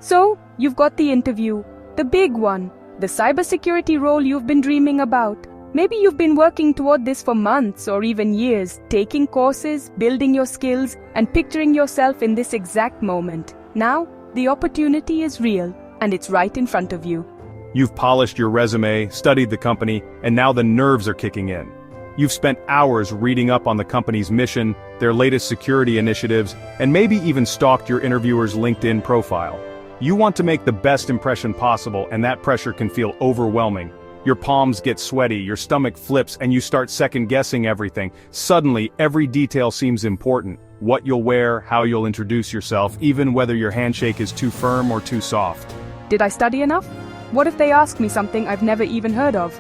So, you've got the interview, the big one, the cybersecurity role you've been dreaming about. Maybe you've been working toward this for months or even years, taking courses, building your skills, and picturing yourself in this exact moment. Now, the opportunity is real, and it's right in front of you. You've polished your resume, studied the company, and now the nerves are kicking in. You've spent hours reading up on the company's mission, their latest security initiatives, and maybe even stalked your interviewer's LinkedIn profile. You want to make the best impression possible, and that pressure can feel overwhelming. Your palms get sweaty, your stomach flips, and you start second-guessing everything. Suddenly, every detail seems important. What you'll wear, how you'll introduce yourself, even whether your handshake is too firm or too soft. Did I study enough? What if they ask me something I've never even heard of?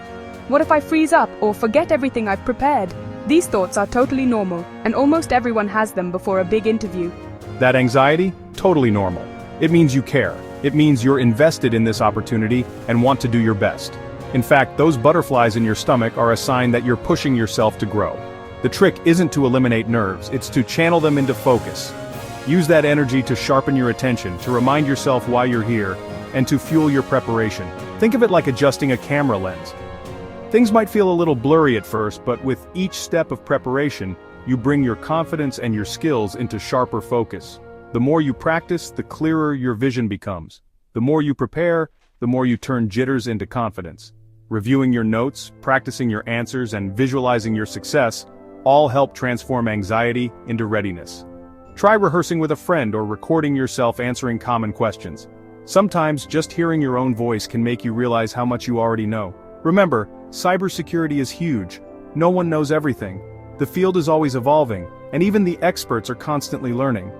What if I freeze up or forget everything I've prepared? These thoughts are totally normal, and almost everyone has them before a big interview. That anxiety? Totally normal. It means you care. It means you're invested in this opportunity and want to do your best. In fact, those butterflies in your stomach are a sign that you're pushing yourself to grow. The trick isn't to eliminate nerves, it's to channel them into focus. Use that energy to sharpen your attention, to remind yourself why you're here, and to fuel your preparation. Think of it like adjusting a camera lens. Things might feel a little blurry at first, but with each step of preparation, you bring your confidence and your skills into sharper focus. The more you practice, the clearer your vision becomes. The more you prepare, the more you turn jitters into confidence. Reviewing your notes, practicing your answers, and visualizing your success all help transform anxiety into readiness. Try rehearsing with a friend or recording yourself answering common questions. Sometimes just hearing your own voice can make you realize how much you already know. Remember, cybersecurity is huge. No one knows everything. The field is always evolving, and even the experts are constantly learning.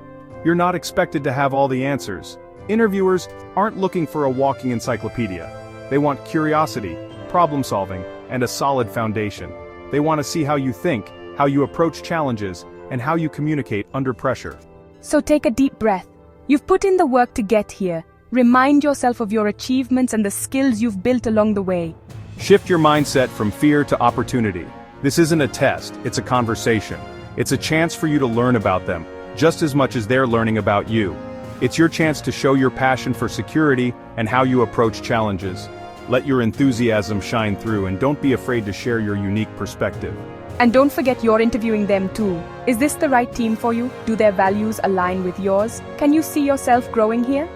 You're not expected to have all the answers. Interviewers aren't looking for a walking encyclopedia. They want curiosity, problem solving, and a solid foundation. They want to see how you think, how you approach challenges, and how you communicate under pressure. So take a deep breath. You've put in the work to get here. Remind yourself of your achievements and the skills you've built along the way. Shift your mindset from fear to opportunity. This isn't a test, it's a conversation. It's a chance for you to learn about them, just as much as they're learning about you. It's your chance to show your passion for security and how you approach challenges. Let your enthusiasm shine through, and don't be afraid to share your unique perspective. And don't forget you're interviewing them too. Is this the right team for you? Do their values align with yours? Can you see yourself growing here?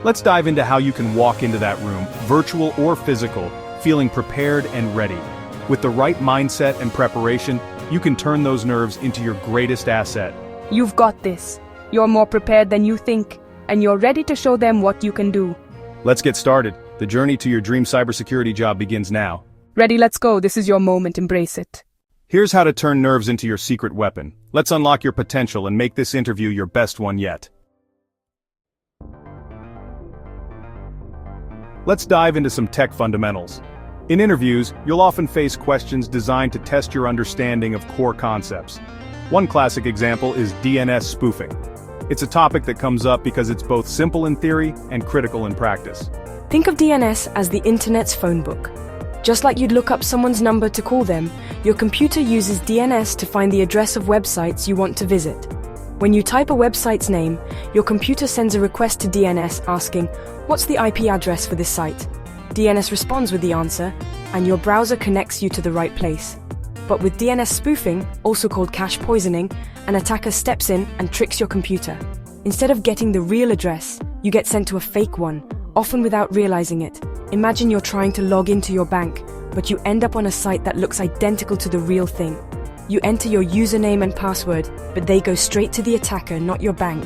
Let's dive into how you can walk into that room, virtual or physical, feeling prepared and ready. With the right mindset and preparation, you can turn those nerves into your greatest asset. You've got this. You're more prepared than you think, and you're ready to show them what you can do. Let's get started. The journey to your dream cybersecurity job begins now. Ready, let's go. This is your moment. Embrace it. Here's how to turn nerves into your secret weapon. Let's unlock your potential and make this interview your best one yet. Let's dive into some tech fundamentals. In interviews, you'll often face questions designed to test your understanding of core concepts. One classic example is DNS spoofing. It's a topic that comes up because it's both simple in theory and critical in practice. Think of DNS as the internet's phone book. Just like you'd look up someone's number to call them, your computer uses DNS to find the address of websites you want to visit. When you type a website's name, your computer sends a request to DNS asking, "What's the IP address for this site?" DNS responds with the answer, and your browser connects you to the right place. But with DNS spoofing, also called cache poisoning, an attacker steps in and tricks your computer. Instead of getting the real address, you get sent to a fake one, often without realizing it. Imagine you're trying to log into your bank, but you end up on a site that looks identical to the real thing. You enter your username and password, but they go straight to the attacker, not your bank.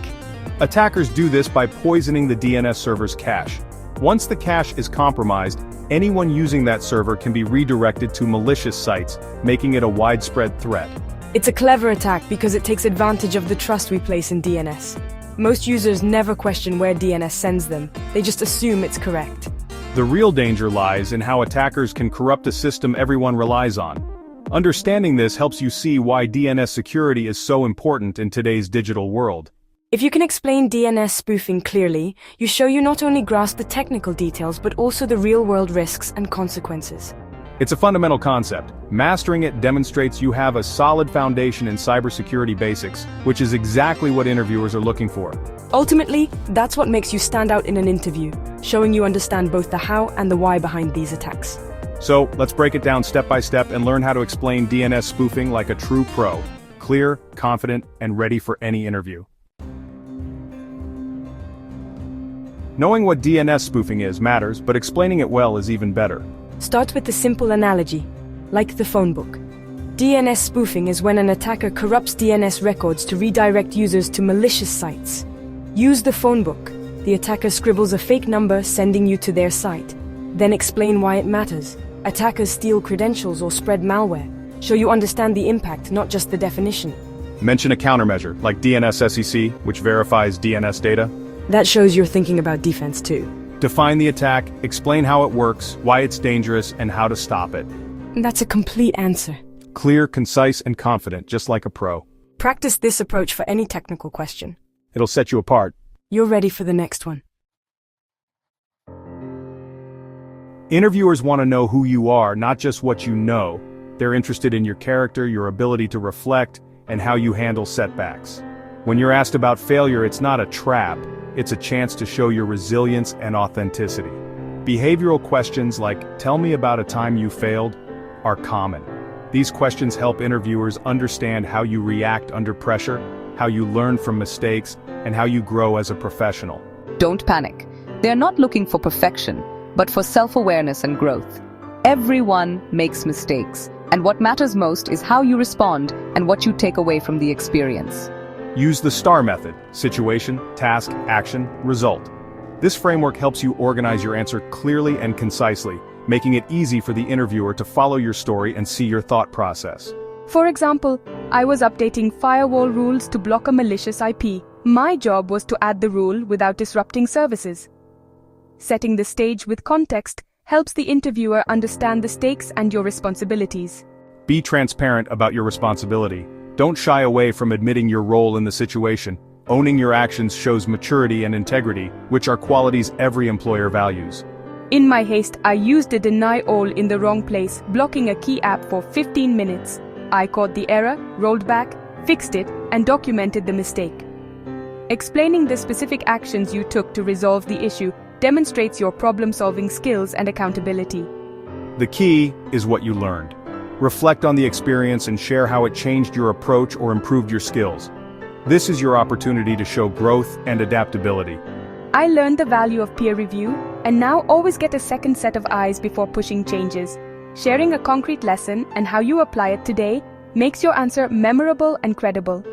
Attackers do this by poisoning the DNS server's cache. Once the cache is compromised, anyone using that server can be redirected to malicious sites, making it a widespread threat. It's a clever attack because it takes advantage of the trust we place in DNS. Most users never question where DNS sends them, they just assume it's correct. The real danger lies in how attackers can corrupt a system everyone relies on. Understanding this helps you see why DNS security is so important in today's digital world. If you can explain DNS spoofing clearly, you not only grasp the technical details but also the real-world risks and consequences. It's a fundamental concept. Mastering it demonstrates you have a solid foundation in cybersecurity basics, which is exactly what interviewers are looking for. Ultimately, that's what makes you stand out in an interview, showing you understand both the how and the why behind these attacks. So, let's break it down step by step and learn how to explain DNS spoofing like a true pro. Clear, confident, and ready for any interview. Knowing what DNS spoofing is matters, but explaining it well is even better. Start with the simple analogy, like the phone book. DNS spoofing is when an attacker corrupts DNS records to redirect users to malicious sites. Use the phone book. The attacker scribbles a fake number sending you to their site. Then explain why it matters. Attackers steal credentials or spread malware. Show you understand the impact, not just the definition. Mention a countermeasure, like DNSSEC, which verifies DNS data. That shows you're thinking about defense too. Define the attack, explain how it works, why it's dangerous, and how to stop it. That's a complete answer. Clear, concise, and confident, just like a pro. Practice this approach for any technical question. It'll set you apart. You're ready for the next one. Interviewers want to know who you are, not just what you know. They're interested in your character, your ability to reflect, and how you handle setbacks. When you're asked about failure, it's not a trap. It's a chance to show your resilience and authenticity. Behavioral questions like, "Tell me about a time you failed," are common. These questions help interviewers understand how you react under pressure, how you learn from mistakes, and how you grow as a professional. Don't panic. They're not looking for perfection, but for self-awareness and growth. Everyone makes mistakes, and what matters most is how you respond and what you take away from the experience. Use the STAR method: situation, task, action, result. This framework helps you organize your answer clearly and concisely, making it easy for the interviewer to follow your story and see your thought process. For example, I was updating firewall rules to block a malicious IP. My job was to add the rule without disrupting services. Setting the stage with context helps the interviewer understand the stakes and your responsibilities. Be transparent about your responsibility. Don't shy away from admitting your role in the situation. Owning your actions shows maturity and integrity, which are qualities every employer values. In my haste, I used a deny all in the wrong place, blocking a key app for 15 minutes. I caught the error, rolled back, fixed it, and documented the mistake. Explaining the specific actions you took to resolve the issue demonstrates your problem-solving skills and accountability. The key is what you learned. Reflect on the experience and share how it changed your approach or improved your skills. This is your opportunity to show growth and adaptability. I learned the value of peer review, and now always get a second set of eyes before pushing changes. Sharing a concrete lesson and how you apply it today makes your answer memorable and credible.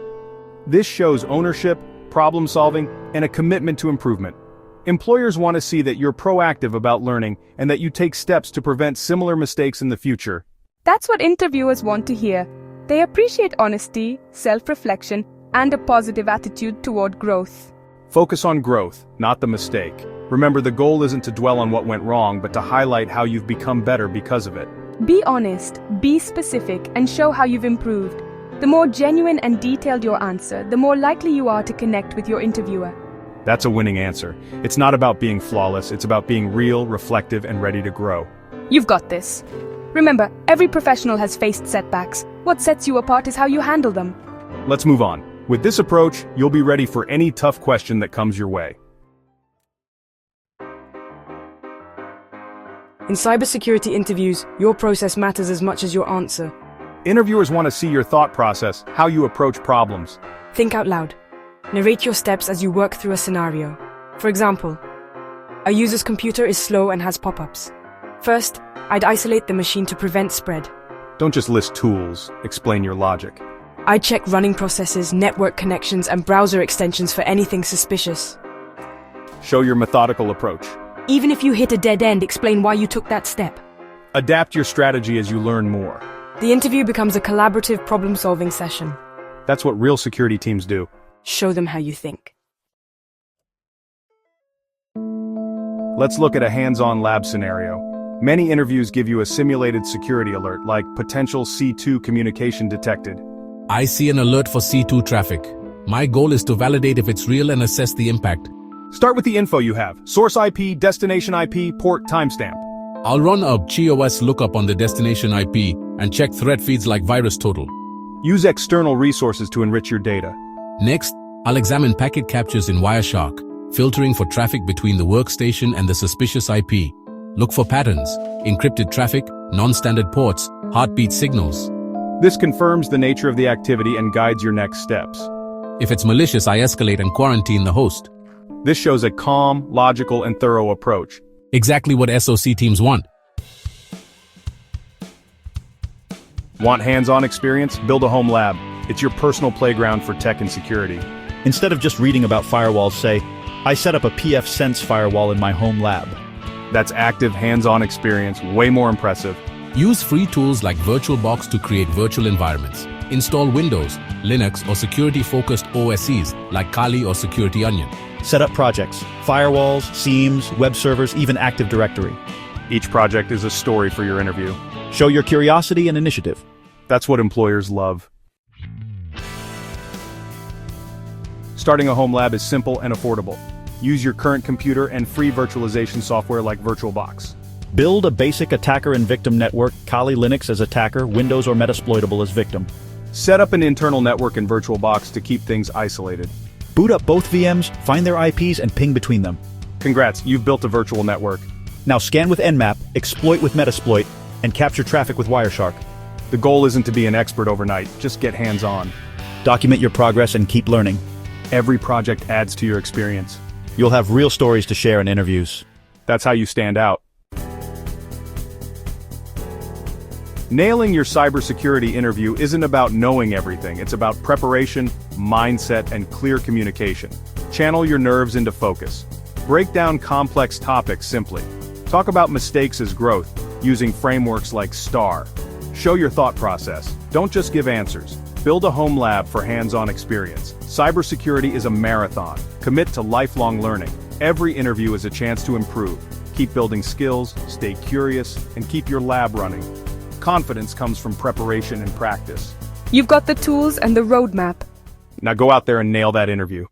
This shows ownership, problem solving, and a commitment to improvement. Employers want to see that you're proactive about learning and that you take steps to prevent similar mistakes in the future. That's what interviewers want to hear. They appreciate honesty, self-reflection, and a positive attitude toward growth. Focus on growth, not the mistake. Remember, the goal isn't to dwell on what went wrong, but to highlight how you've become better because of it. Be honest, be specific, and show how you've improved. The more genuine and detailed your answer, the more likely you are to connect with your interviewer. That's a winning answer. It's not about being flawless, it's about being real, reflective, and ready to grow. You've got this. Remember, every professional has faced setbacks. What sets you apart is how you handle them. Let's move on. With this approach, you'll be ready for any tough question that comes your way. In cybersecurity interviews, your process matters as much as your answer. Interviewers want to see your thought process, how you approach problems. Think out loud. Narrate your steps as you work through a scenario. For example, a user's computer is slow and has pop-ups. First, I'd isolate the machine to prevent spread. Don't just list tools, explain your logic. I'd check running processes, network connections, and browser extensions for anything suspicious. Show your methodical approach. Even if you hit a dead end, explain why you took that step. Adapt your strategy as you learn more. The interview becomes a collaborative problem-solving session. That's what real security teams do. Show them how you think. Let's look at a hands-on lab scenario. Many interviews give you a simulated security alert, like potential C2 communication detected. I see an alert for C2 traffic. My goal is to validate if it's real and assess the impact. Start with the info you have: source IP, destination IP, port, timestamp. I'll run a GOS lookup on the destination IP and check threat feeds like virus total. Use external resources to enrich your data. Next, I'll examine packet captures in Wireshark, filtering for traffic between the workstation and the suspicious IP. Look for patterns, encrypted traffic, non-standard ports, heartbeat signals. This confirms the nature of the activity and guides your next steps. If it's malicious, I escalate and quarantine the host. This shows a calm, logical, and thorough approach. Exactly what SOC teams want. Want hands-on experience? Build a home lab. It's your personal playground for tech and security. Instead of just reading about firewalls, say, I set up a PF Sense firewall in my home lab. That's active, hands-on experience, way more impressive. Use free tools like VirtualBox to create virtual environments. Install Windows, Linux, or security-focused OSes like Kali or Security Onion. Set up projects, firewalls, SIEMs, web servers, even Active Directory. Each project is a story for your interview. Show your curiosity and initiative. That's what employers love. Starting a home lab is simple and affordable. Use your current computer and free virtualization software like VirtualBox. Build a basic attacker and victim network, Kali Linux as attacker, Windows or Metasploitable as victim. Set up an internal network in VirtualBox to keep things isolated. Boot up both VMs, find their IPs, and ping between them. Congrats, you've built a virtual network. Now scan with Nmap, exploit with Metasploit, and capture traffic with Wireshark. The goal isn't to be an expert overnight, just get hands-on. Document your progress and keep learning. Every project adds to your experience. You'll have real stories to share in interviews. That's how you stand out. Nailing your cybersecurity interview isn't about knowing everything, it's about preparation, mindset, and clear communication. Channel your nerves into focus. Break down complex topics simply. Talk about mistakes as growth, using frameworks like STAR. Show your thought process. Don't just give answers. Build a home lab for hands-on experience. Cybersecurity is a marathon. Commit to lifelong learning. Every interview is a chance to improve. Keep building skills, stay curious, and keep your lab running. Confidence comes from preparation and practice. You've got the tools and the roadmap. Now go out there and nail that interview.